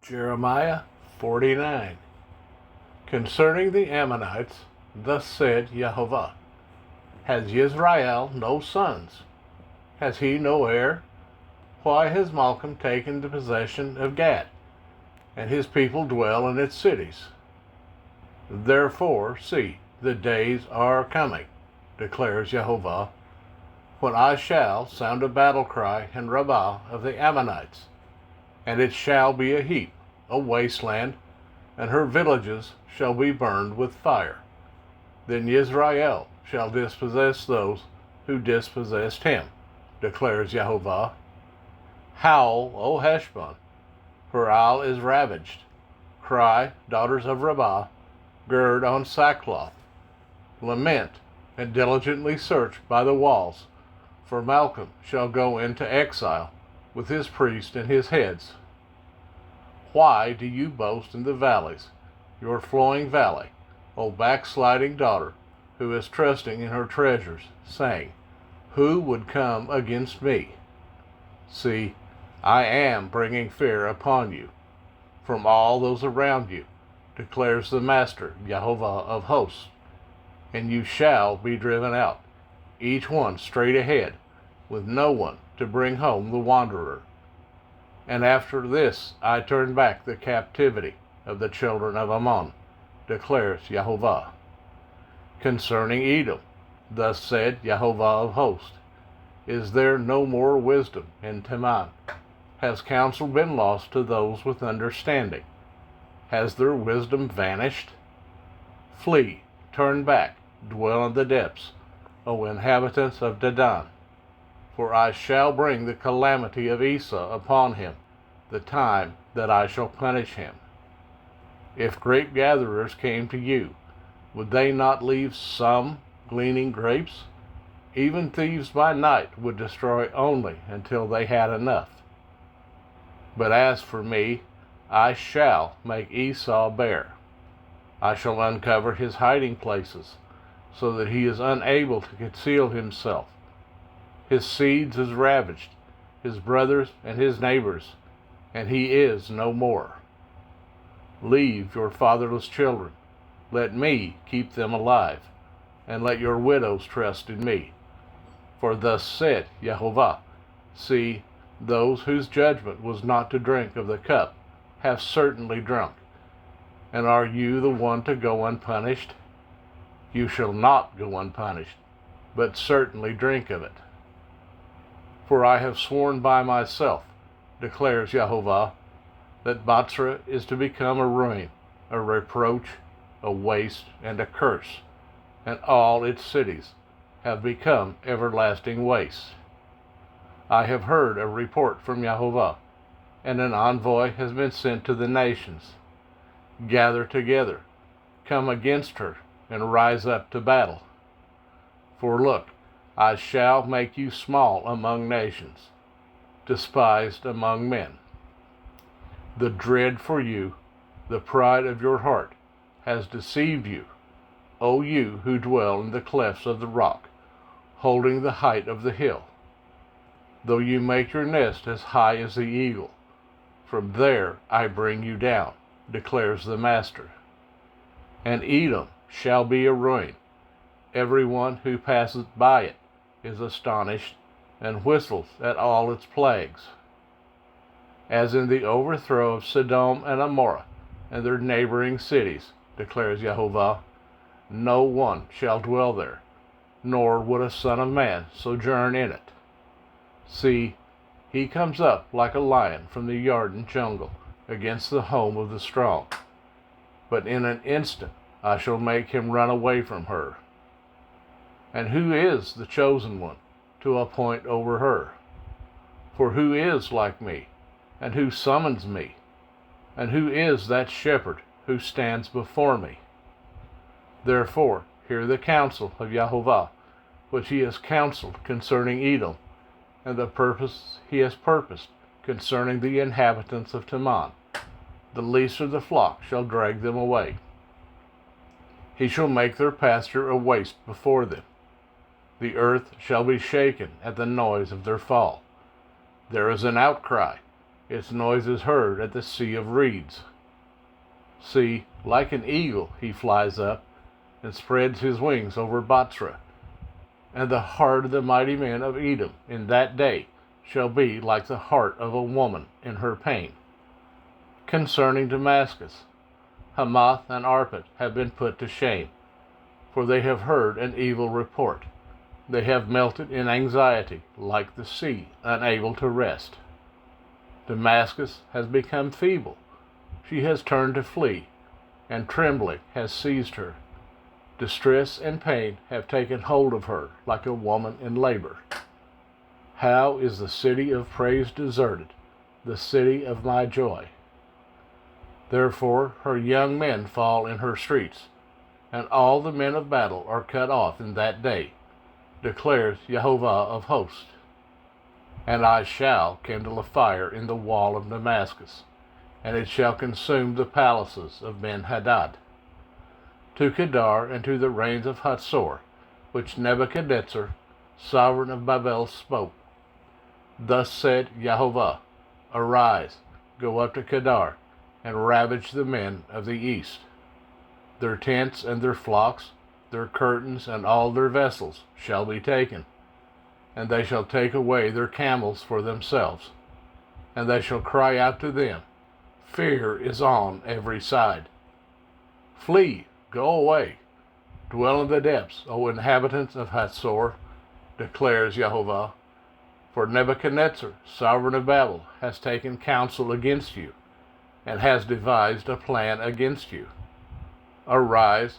Jeremiah 49. Concerning the Ammonites, thus said Jehovah, Has Israel no sons? Has he no heir? Why has Malcolm taken the possession of Gad, and his people dwell in its cities? Therefore, see, the days are coming, declares Jehovah, when I shall sound a battle cry in Rabbah of the Ammonites, and it shall be a heap, a wasteland, and her villages shall be burned with fire. Then Israel shall dispossess those who dispossessed him, declares Jehovah. Howl, O Heshbon, for Al is ravaged. Cry, daughters of Rabbah, gird on sackcloth. Lament, and diligently search by the walls, for Malcolm shall go into exile with his priests and his heads. Why do you boast in the valleys, your flowing valley, O backsliding daughter, who is trusting in her treasures, saying, Who would come against me? See, I am bringing fear upon you from all those around you, declares the Master, Jehovah of hosts, and you shall be driven out, each one straight ahead, with no one to bring home the wanderer. And after this I turn back the captivity of the children of Ammon, declares Jehovah. Concerning Edom, thus said Jehovah of hosts, Is there no more wisdom in Teman? Has counsel been lost to those with understanding? Has their wisdom vanished? Flee, turn back, dwell in the depths, O inhabitants of Dedan. For I shall bring the calamity of Esau upon him, the time that I shall punish him. If grape gatherers came to you, would they not leave some gleaning grapes? Even thieves by night would destroy only until they had enough. But as for me, I shall make Esau bare. I shall uncover his hiding places, so that he is unable to conceal himself. His seeds is ravaged, his brothers and his neighbors, and he is no more. Leave your fatherless children, let me keep them alive, and let your widows trust in me. For thus said Jehovah, See, those whose judgment was not to drink of the cup have certainly drunk. And are you the one to go unpunished? You shall not go unpunished, but certainly drink of it. For I have sworn by myself, declares Jehovah, that Bozrah is to become a ruin, a reproach, a waste, and a curse, and all its cities have become everlasting wastes. I have heard a report from Jehovah, and an envoy has been sent to the nations. Gather together, come against her, and rise up to battle. For look, I shall make you small among nations, despised among men. The dread for you, the pride of your heart, has deceived you, O you who dwell in the clefts of the rock, holding the height of the hill. Though you make your nest as high as the eagle, from there I bring you down, declares the Master. And Edom shall be a ruin. Everyone who passes by it is astonished and whistles at all its plagues. As in the overthrow of Sodom and Amorah and their neighboring cities, declares Jehovah, no one shall dwell there, nor would a son of man sojourn in it. See, he comes up like a lion from the Yarden jungle against the home of the strong. But in an instant I shall make him run away from her. And who is the chosen one to appoint over her? For who is like me, and who summons me? And who is that shepherd who stands before me? Therefore, hear the counsel of Jehovah, which he has counseled concerning Edom, and the purpose he has purposed concerning the inhabitants of Teman. The least of the flock shall drag them away. He shall make their pasture a waste before them. The earth shall be shaken at the noise of their fall. There is an outcry, Its noise is heard at the Sea of Reeds. See, like an eagle he flies up, and spreads his wings over Bozrah. And the heart of the mighty men of Edom in that day shall be like the heart of a woman in her pain. Concerning Damascus, Hamath and Arpad have been put to shame, for they have heard an evil report. They have melted in anxiety like the sea, unable to rest. Damascus has become feeble. She has turned to flee, and trembling has seized her. Distress and pain have taken hold of her like a woman in labor. How is the city of praise deserted, the city of my joy? Therefore her young men fall in her streets, and all the men of battle are cut off in that day, declares Jehovah of hosts. And I shall kindle a fire in the wall of Damascus, and it shall consume the palaces of Ben-Hadad. To Kedar and to the reigns of Hatzor, which Nebuchadnezzar, sovereign of Babel, spoke. Thus said Jehovah, Arise, go up to Kedar, and ravage the men of the east. Their tents and their flocks, their curtains and all their vessels shall be taken, and they shall take away their camels for themselves, and they shall cry out to them, Fear is on every side. Flee, go away, dwell in the depths, O inhabitants of Hatzor, declares Jehovah, for Nebuchadnezzar, sovereign of Babel, has taken counsel against you, and has devised a plan against you. Arise,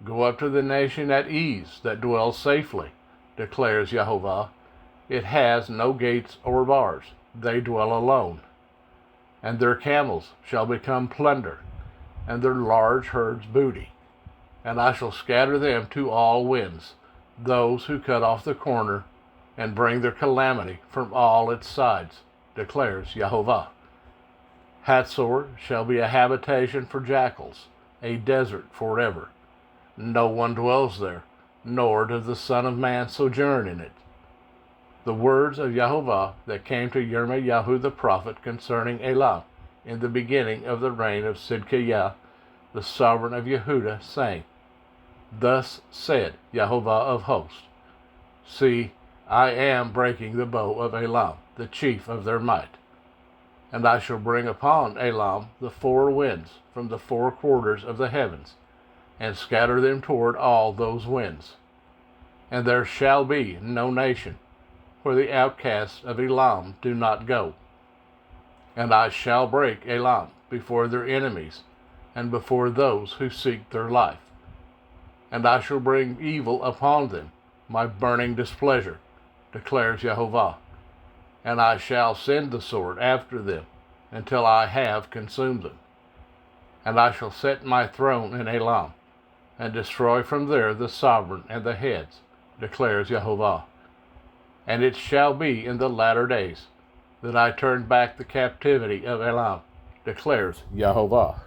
go up to the nation at ease that dwells safely, declares Jehovah. It has no gates or bars, they dwell alone. And their camels shall become plunder, and their large herds booty. And I shall scatter them to all winds, those who cut off the corner, and bring their calamity from all its sides, declares Jehovah. Hatzor shall be a habitation for jackals, a desert forever. No one dwells there, nor does the Son of Man sojourn in it. The words of Jehovah that came to Yirmiyahu the prophet concerning Elam in the beginning of the reign of Sidkiah, the sovereign of Yehudah, saying, Thus said Jehovah of hosts, See, I am breaking the bow of Elam, the chief of their might. And I shall bring upon Elam the four winds from the four quarters of the heavens, and scatter them toward all those winds. And there shall be no nation where the outcasts of Elam do not go. And I shall break Elam before their enemies, and before those who seek their life. And I shall bring evil upon them, my burning displeasure, declares Jehovah. And I shall send the sword after them, until I have consumed them. And I shall set my throne in Elam, and destroy from there the sovereign and the heads, declares Jehovah. And it shall be in the latter days that I turn back the captivity of Elam, declares Jehovah.